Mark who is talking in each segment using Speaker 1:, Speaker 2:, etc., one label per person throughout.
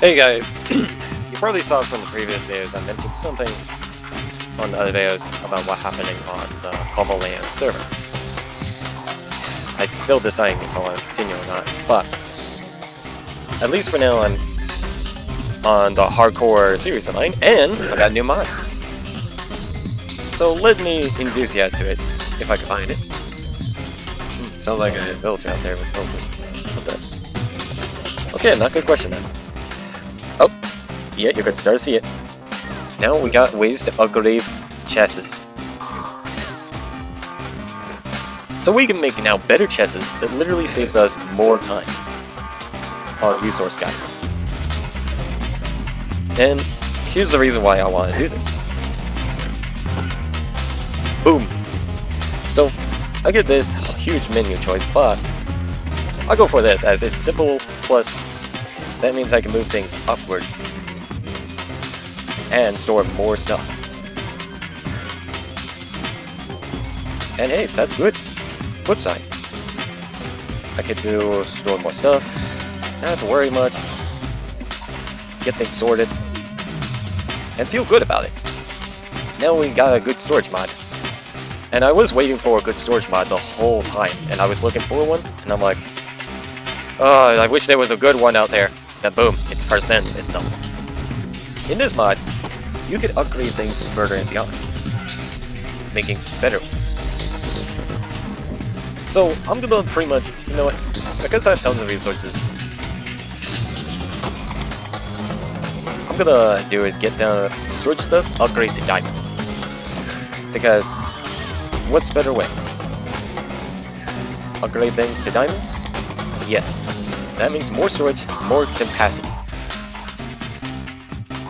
Speaker 1: Hey guys, you probably saw from the previous videos I mentioned something on the other videos about what happening on the Land server. I'm still deciding if I want to continue or not, but at least for now I'm on the hardcore series of mine, and I got a new mod. So let me introduce you to it, if I can find it. Sounds like a villager out there with villagers. What the? Okay, not a good question then. Oh, yeah, you can start to see it. Now we got ways to upgrade chests. So we can make now better chests that literally saves us more time on resource guide. And here's the reason why I want to do this. Boom! So I get this huge menu choice, but I'll go for this as it's simple, plus that means I can move things upwards and store more stuff. And hey, that's good. Flip side, I could store more stuff, not have to worry much, get things sorted, and feel good about it. Now we got a good storage mod. And I was waiting for a good storage mod the whole time, and I was looking for one, and I'm like, oh, I wish there was a good one out there. Then boom, it presents itself. In this mod, you could upgrade things further and beyond, making better ones. So I'm gonna pretty much, you know what, because I have tons of resources, I'm gonna do is get down to storage stuff, upgrade to diamond. Because what's better way? Upgrade things to diamonds? Yes. That means more storage, more capacity.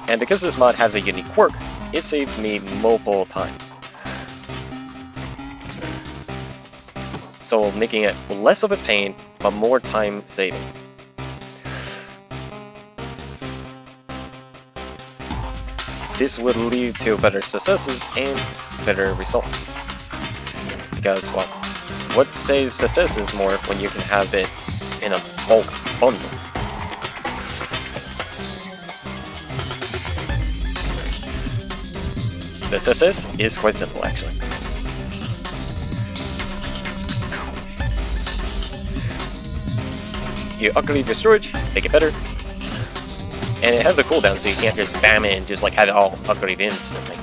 Speaker 1: And because this mod has a unique quirk, it saves me multiple times. So making it less of a pain, but more time saving. This would lead to better successes and better results. Because, well, what saves successes more when you can have it in a bulk bundle? The success is quite simple, actually. You upgrade your storage, make it better, and it has a cooldown, so you can't just spam it and just like have it all upgrade instantly.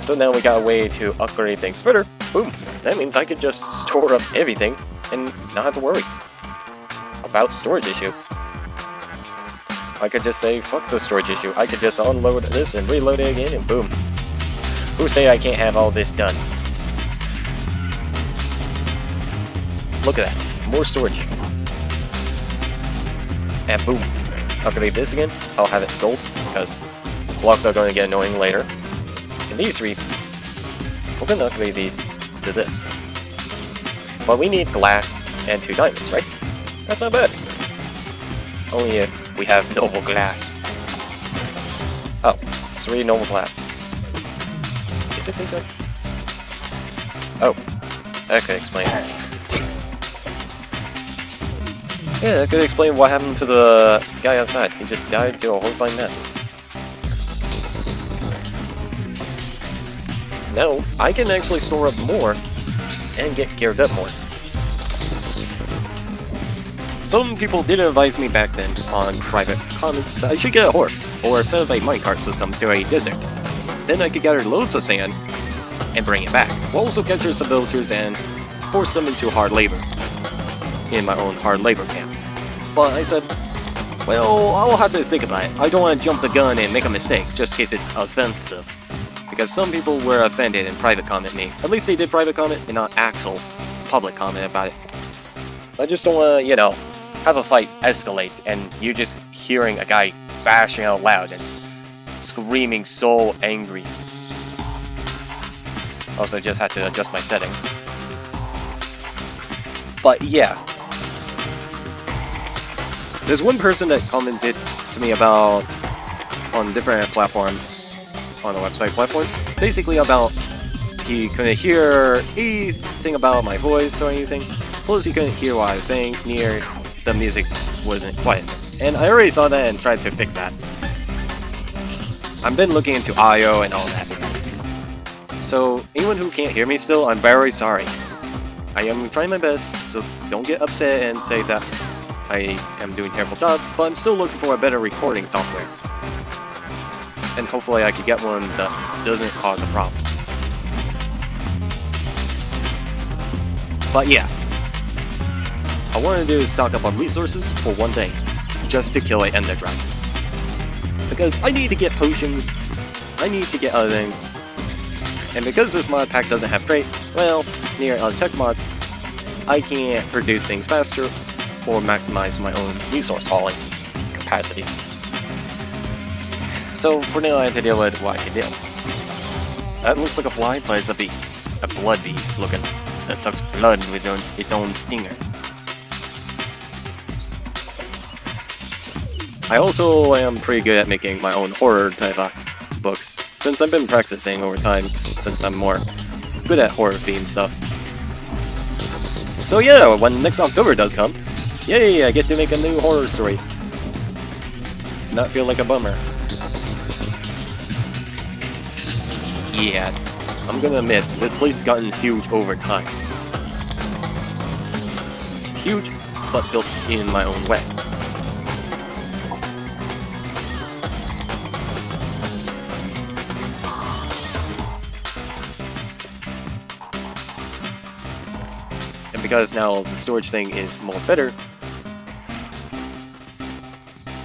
Speaker 1: So now we got a way to upgrade things further. Boom! That means I could just store up everything and not have to worry about storage issue. I could just say, fuck the storage issue. I could just unload this and reload it again and boom. Who say I can't have all this done? Look at that. More storage. And boom. Upgrade this again. I'll have it gold because blocks are going to get annoying later. And these three, we're going to upgrade these to this. But we need glass and 2 diamonds, right? That's not bad. Only if we have noble glass. Oh, 3 noble glass. Is it things like? Oh, that could explain. Yeah, that could explain what happened to the guy outside. He just died to a horrifying mess. Now, I can actually store up more and get geared up more. Some people did advise me back then on private comments that I should get a horse or set up a minecart system to a desert. Then I could gather loads of sand and bring it back. We'll also capture some villagers and force them into hard labor in my own hard labor camps. But I said, well, I'll have to think about it. I don't want to jump the gun and make a mistake just in case it's offensive. Because some people were offended and private comment me. At least they did private comment and not actual public comment about it. I just don't want to, you know, have a fight escalate and you just hearing a guy bashing out loud and screaming so angry. Also just had to adjust my settings. But yeah. There's one person that commented to me about on different platforms on the website platform, basically about he couldn't hear anything about my voice or anything, plus he couldn't hear what I was saying near the music wasn't quiet. And I already saw that and tried to fix that. I've been looking into IO and all that. So, anyone who can't hear me still, I'm very sorry. I am trying my best, so don't get upset and say that I am doing a terrible job, but I'm still looking for a better recording software. And hopefully I can get one that doesn't cause a problem. But yeah, I want to do is stock up on resources for one day, just to kill an Ender Dragon. Because I need to get potions, I need to get other things, and because this mod pack doesn't have crate, well, near other tech mods, I can't produce things faster or maximize my own resource hauling capacity. So for now I have to deal with what I can deal. That looks like a fly, but it's a bee. A blood bee looking. That sucks blood with its own stinger. I also am pretty good at making my own horror type of books, since I've been practicing over time, since I'm more good at horror themed stuff. So yeah, when next October does come, yay, I get to make a new horror story. Not feel like a bummer. Yeah, I'm gonna admit, this place has gotten huge over time. Huge, but built in my own way. And because now the storage thing is more better,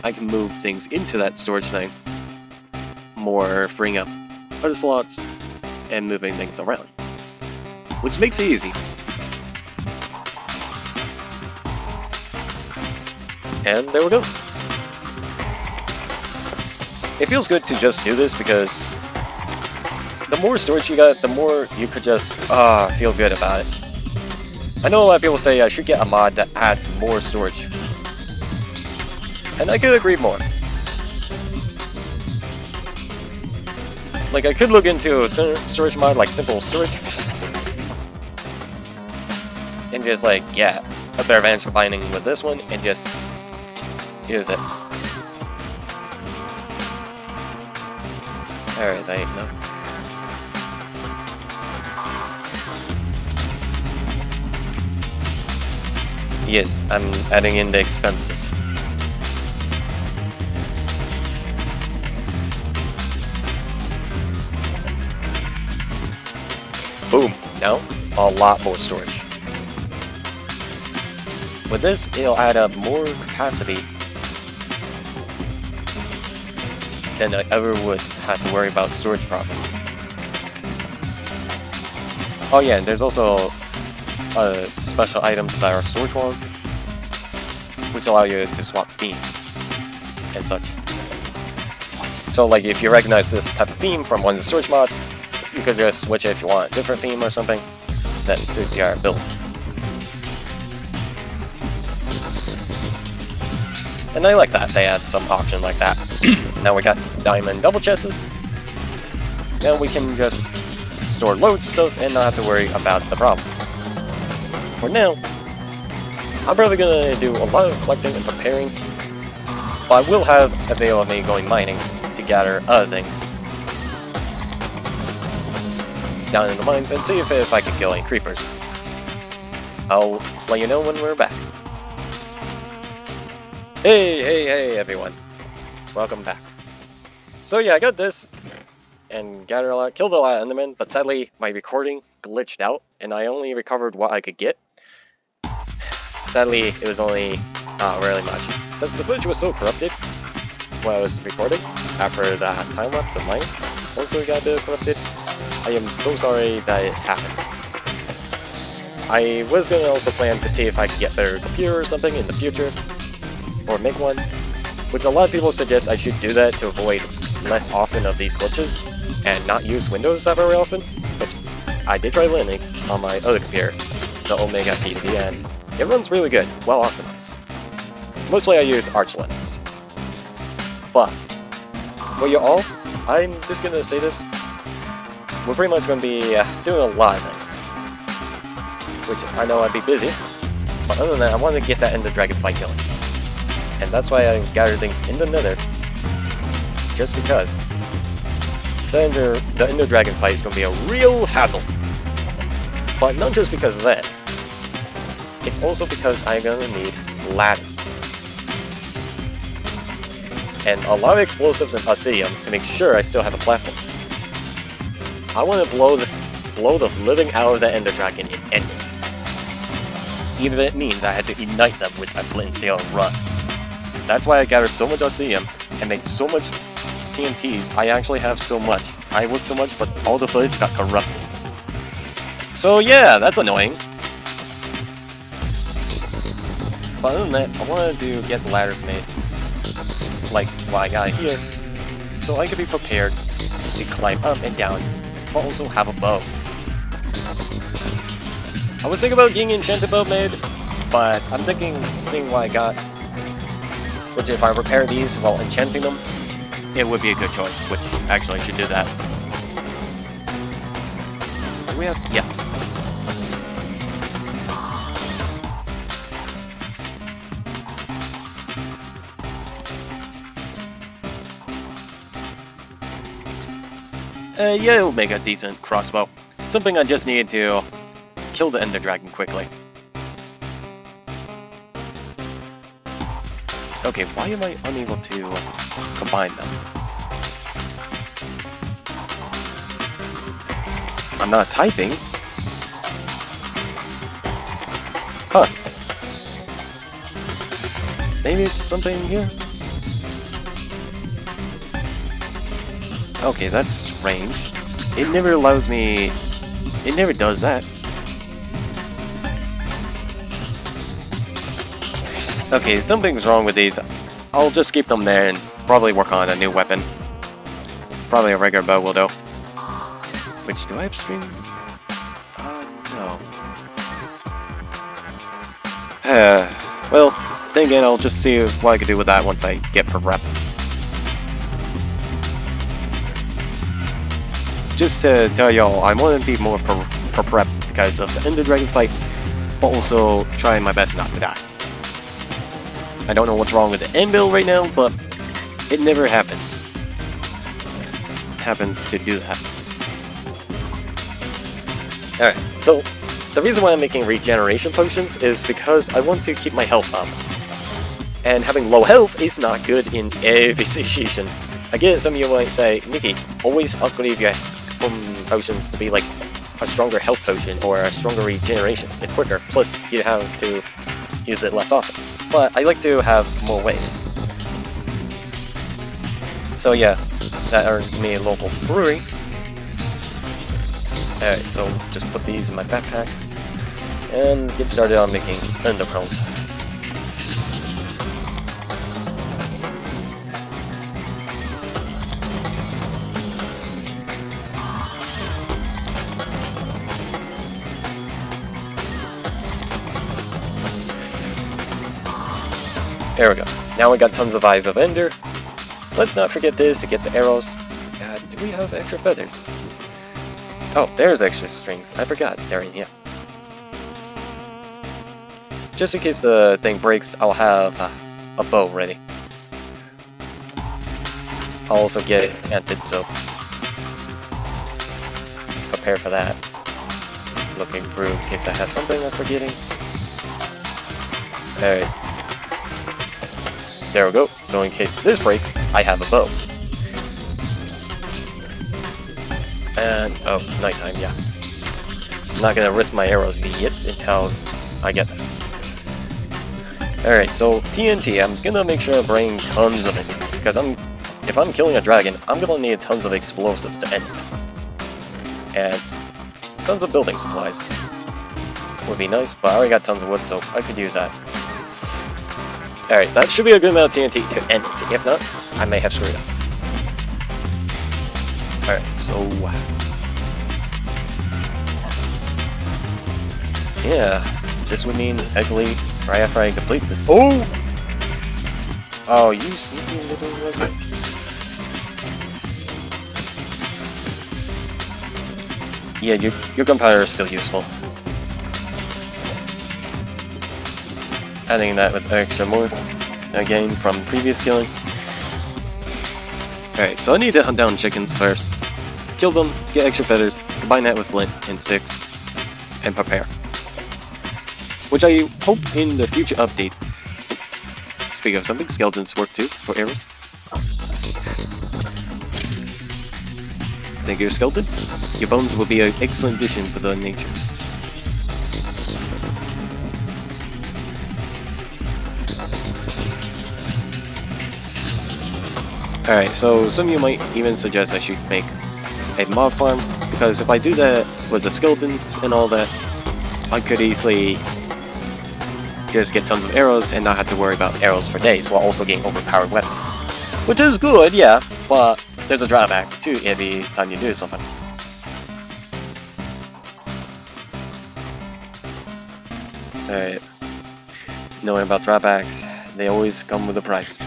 Speaker 1: I can move things into that storage thing more, freeing up other slots and moving things around, which makes it easy. And there we go. It feels good to just do this because the more storage you got, the more you could just feel good about it. I know a lot of people say I should get a mod that adds more storage, and I could agree more. Like, I could look into a storage mod like simple storage, and just like, yeah, a better advantage combining with this one, and just use it. Alright, I know. Yes, I'm adding in the expenses. Boom! Now, a lot more storage. With this, it'll add up more capacity than I ever would have to worry about storage problem. Oh yeah, and there's also special items that are storage warm, which allow you to swap themes and such. So like if you recognize this type of theme from one of the storage mods, you could just switch it if you want a different theme or something that suits your build. And I like that they add some option like that. Now we got diamond double chests. Now we can just store loads of stuff and not have to worry about the problem. For now, I'm probably gonna do a lot of collecting and preparing, but I will have a video of me going mining to gather other things down in the mines and see if I can kill any creepers. I'll let you know when we're back. Hey everyone, welcome back. So yeah, I got this and gathered a lot, killed a lot of Endermen, but sadly my recording glitched out and I only recovered what I could get. Sadly, it was only not really much. Since the footage was so corrupted when I was recording, after the time lapse of mine also got a bit corrupted, I am so sorry that it happened. I was going to also plan to see if I could get a better computer or something in the future, or make one, which a lot of people suggest I should do that to avoid less often of these glitches, and not use Windows that very often, which I did try Linux on my other computer, the Omega PC, and it runs really good, well optimized. Mostly I use Arch Linux. But, for you all, I'm just gonna say this, we're pretty much gonna be doing a lot of things. Which I know I'd be busy, but other than that, I want to get that Ender Dragon fight going. And that's why I gather things in the nether. Just because. The Ender Dragon fight is going to be a real hassle. But not just because of that. It's also because I'm going to need ladders. And a lot of explosives and obsidian to make sure I still have a platform. I want to blow the living out of the Ender Dragon and end it. Even if it means I had to ignite them with my flint and steel and run. That's why I gathered so much obsidian and made so much TNTs. I actually have so much. I worked so much, but all the footage got corrupted. So yeah, that's annoying. But other than that, I wanted to get ladders made, like what I got here, so I could be prepared to climb up and down, but also have a bow. I was thinking about getting an enchanted bow made, but I'm thinking, seeing what I got, which if I repair these while enchanting them, it would be a good choice, which actually I should do that. Do we have... yeah. Yeah, it'll make a decent crossbow. Something I just needed to kill the Ender Dragon quickly. Okay, why am I unable to combine them? I'm not typing. Huh. Maybe it's something here? Okay, that's strange. It never allows me... it never does that. Okay, something's wrong with these. I'll just keep them there and probably work on a new weapon. Probably a regular bow will do. Which, do I have string? No. Well, then again, I'll just see what I can do with that once I get per rep. Just to tell y'all, I want to be more per prep because of the Ender Dragon fight, but also trying my best not to die. I don't know what's wrong with the end build right now, but it never happens. Happens to do that. Alright, so the reason why I'm making regeneration potions is because I want to keep my health up. And having low health is not good in every situation. I get some of you might say, Nicky, always upgrade your potions to be like a stronger health potion or a stronger regeneration. It's quicker, plus you have to use it less often. But I like to have more ways. So yeah, that earns me a local brewery. Alright, so just put these in my backpack and get started on making ender pearls. There we go. Now we got tons of Eyes of Ender. Let's not forget this to get the arrows. Do we have extra feathers? Oh, there's extra strings. I forgot. They're in here. Just in case the thing breaks, I'll have a bow ready. I'll also get it enchanted, so prepare for that. Looking through in case I have something I'm forgetting. Alright. There we go. So in case this breaks, I have a bow. And, oh, nighttime, yeah. I'm not gonna risk my arrows yet until I get them. Alright, so TNT, I'm gonna make sure I bring tons of it. Because if I'm killing a dragon, I'm gonna need tons of explosives to end it. And tons of building supplies. Would be nice, but I already got tons of wood, so I could use that. Alright, that should be a good amount of TNT to end it. If not, I may have screwed up. Alright, so... yeah, this would mean technically right after I complete this. Oh! Oh, you sneaky little rabbit. Yeah, your gunpowder is still useful. Adding that with extra more again from previous killing. Alright, so I need to hunt down chickens first. Kill them, get extra feathers, combine that with flint and sticks, and prepare. Which I hope in the future updates. Speaking of something, skeletons work too, for arrows. Thank you, skeleton. Your bones will be an excellent addition for the nature. Alright, so some of you might even suggest I should make a mob farm, because if I do that with the skeletons and all that, I could easily just get tons of arrows and not have to worry about arrows for days while also getting overpowered weapons. Which is good, yeah, but there's a drawback too every time you do something. Alright, knowing about drawbacks, they always come with a price.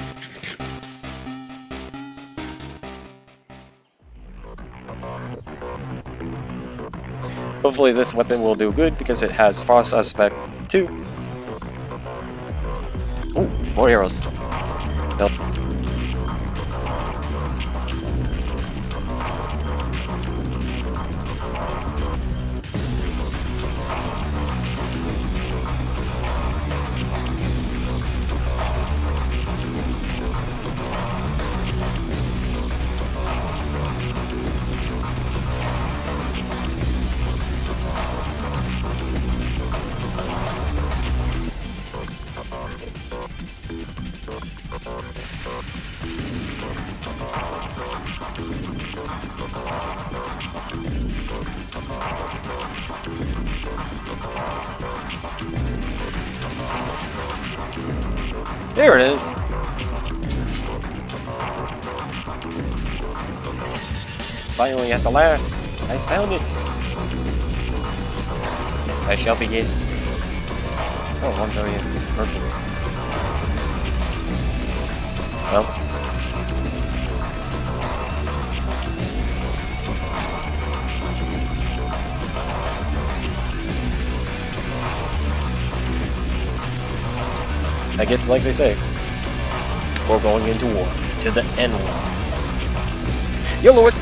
Speaker 1: Hopefully this weapon will do good because it has frost aspect too. Ooh, more arrows. Nope. There it is. Finally, at the last, I found it. I shall begin. Oh, one's already working. Well. I guess like they say, we're going into war, to the end war. Yo Lord!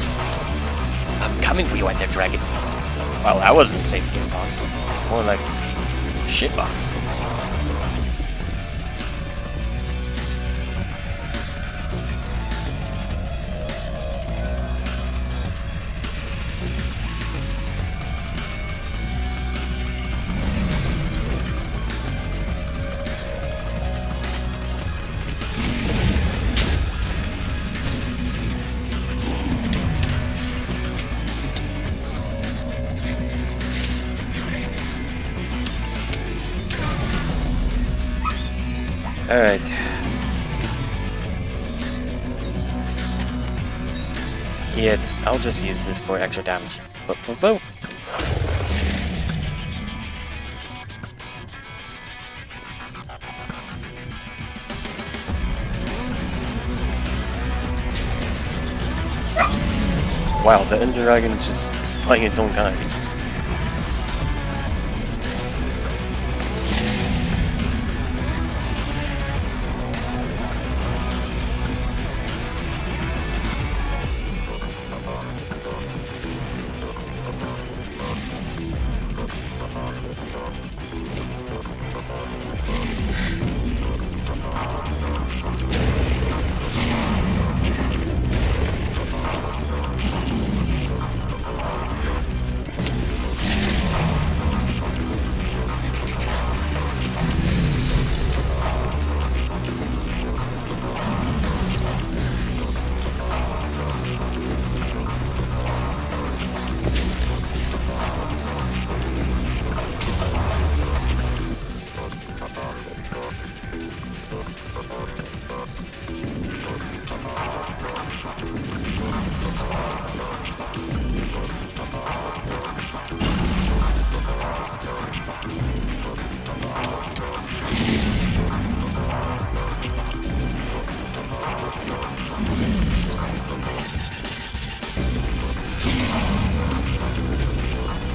Speaker 1: I'm coming for you, Ender Dragon. Well, that wasn't safe game box. More like shit box. Alright. Yeah, I'll just use this for extra damage. Boop, boop, boop. Wow, the Ender Dragon is just playing its own kind.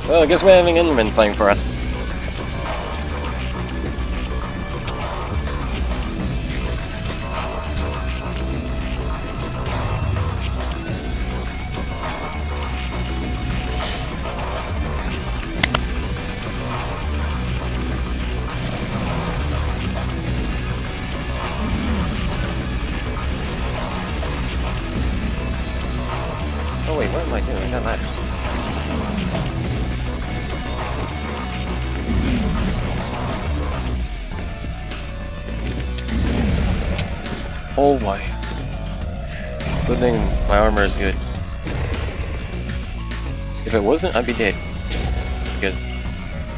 Speaker 1: Well, I guess we're having Enderman playing for us. Oh wait, what am I doing? I got ladders. Oh my. Good thing my armor is good. If it wasn't, I'd be dead. Because,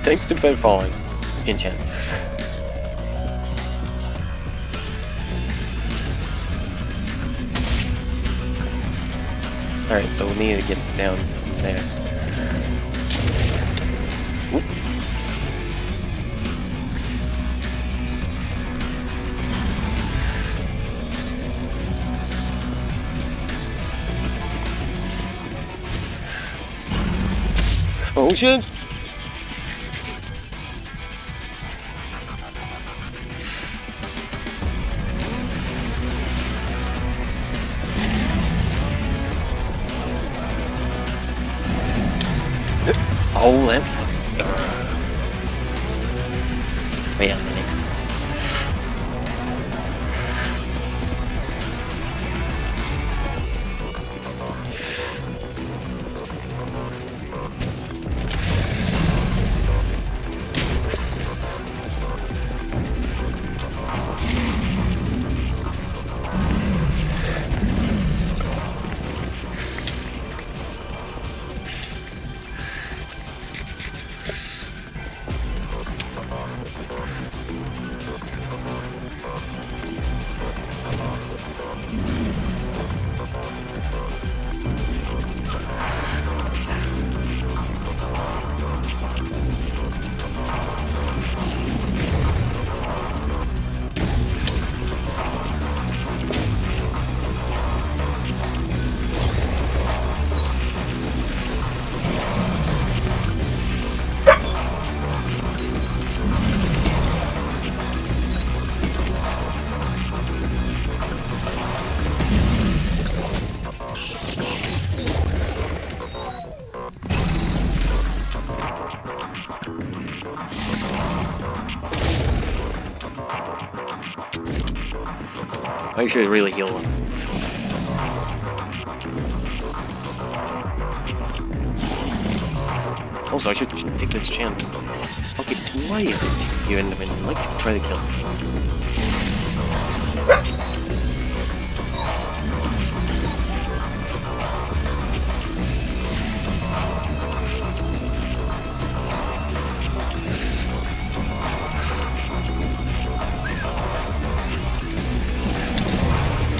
Speaker 1: thanks to bed falling, enchant. Alright, so we need to get down there. Oop. Oh shit! Oh, that. Wait a minute. I should really heal him. Also, I should take this chance. Okay, why is it you end up in like to try to kill me?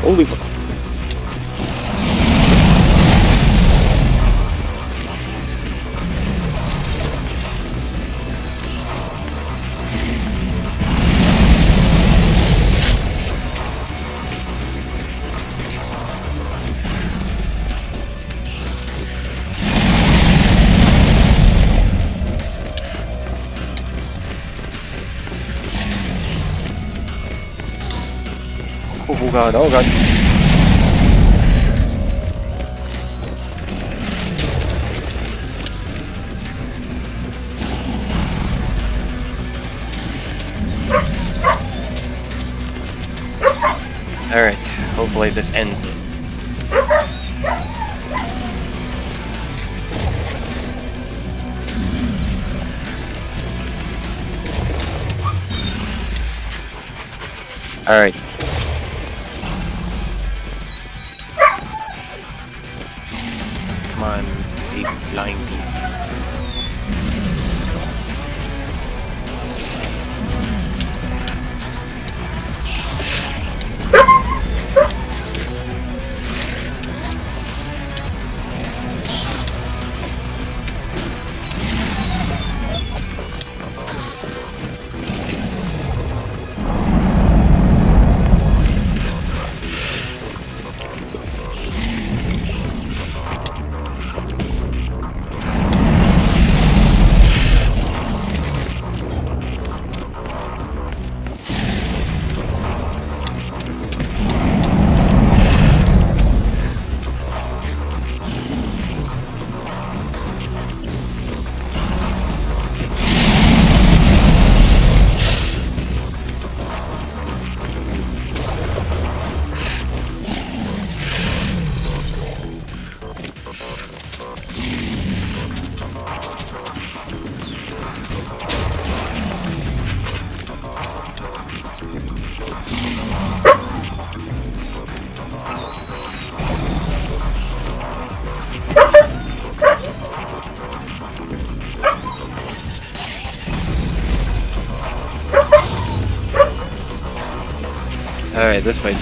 Speaker 1: Holy fuck. Oh god, oh god. Alright, hopefully this ends it. Alright. Come on, big flying piece. Alright, this way.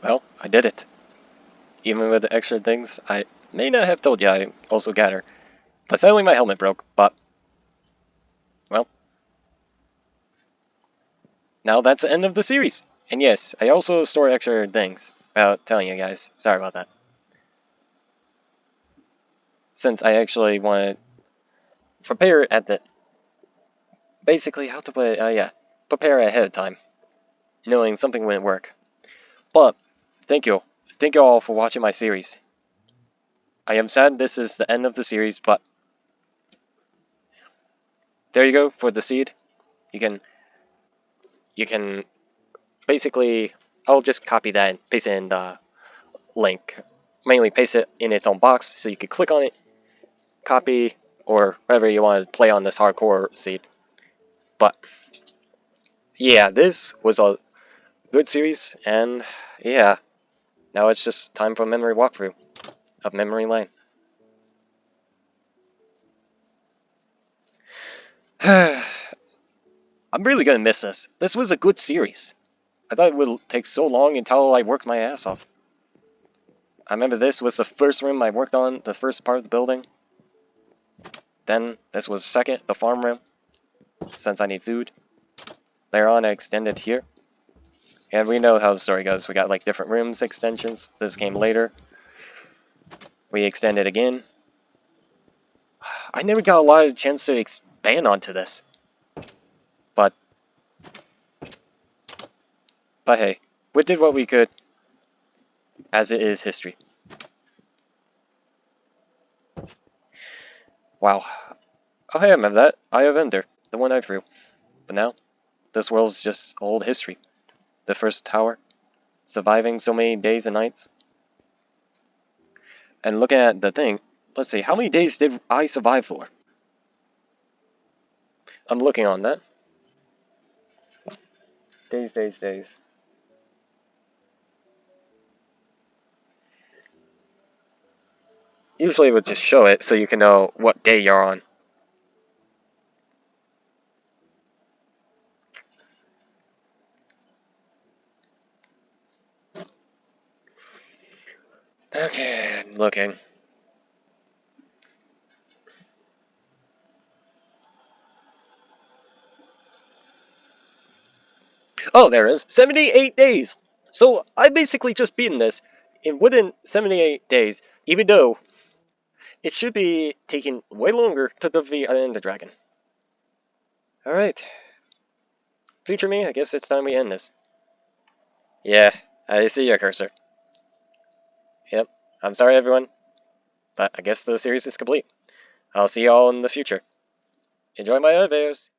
Speaker 1: Well, I did it. Even with the extra things, I may not have told you I also got her. But sadly my helmet broke, but... well, now that's the end of the series. And yes, I also store extra things without telling you guys. Sorry about that. Since I actually want to prepare at the... basically, how to put it, yeah. Prepare ahead of time. Knowing something wouldn't work. But, thank you. Thank you all for watching my series. I am sad this is the end of the series, but... there you go for the seed. You can basically... I'll just copy that and paste it in the link. Mainly paste it in its own box, so you can click on it, copy, or whatever you want to play on this hardcore seed. But, yeah, this was a good series, and yeah, now it's just time for a memory walkthrough of Memory Lane. I'm really gonna miss this. This was a good series. I thought it would take so long until I worked my ass off. I remember this was the first room I worked on, the first part of the building. Then this was second, the farm room, since I need food. Later on I extended here. And we know how the story goes. We got like different rooms extensions. This came later. We extended again. I never got a lot of chance to expand onto this. But hey, we did what we could, as it is history. Wow. Oh hey, I remember that. Eye of Ender, the one I threw. But now, this world's just old history. The first tower, surviving so many days and nights. And looking at the thing, let's see, how many days did I survive for? I'm looking on that. Days. Usually it would just show it so you can know what day you're on. Okay, I'm looking. Oh, there it is. 78 days! So, I basically just beaten this within 78 days, even though it should be taking way longer to defeat an Ender Dragon. Alright. Future me, I guess it's time we end this. Yeah, I see your cursor. Yep, I'm sorry everyone, but I guess the series is complete. I'll see you all in the future. Enjoy my other videos.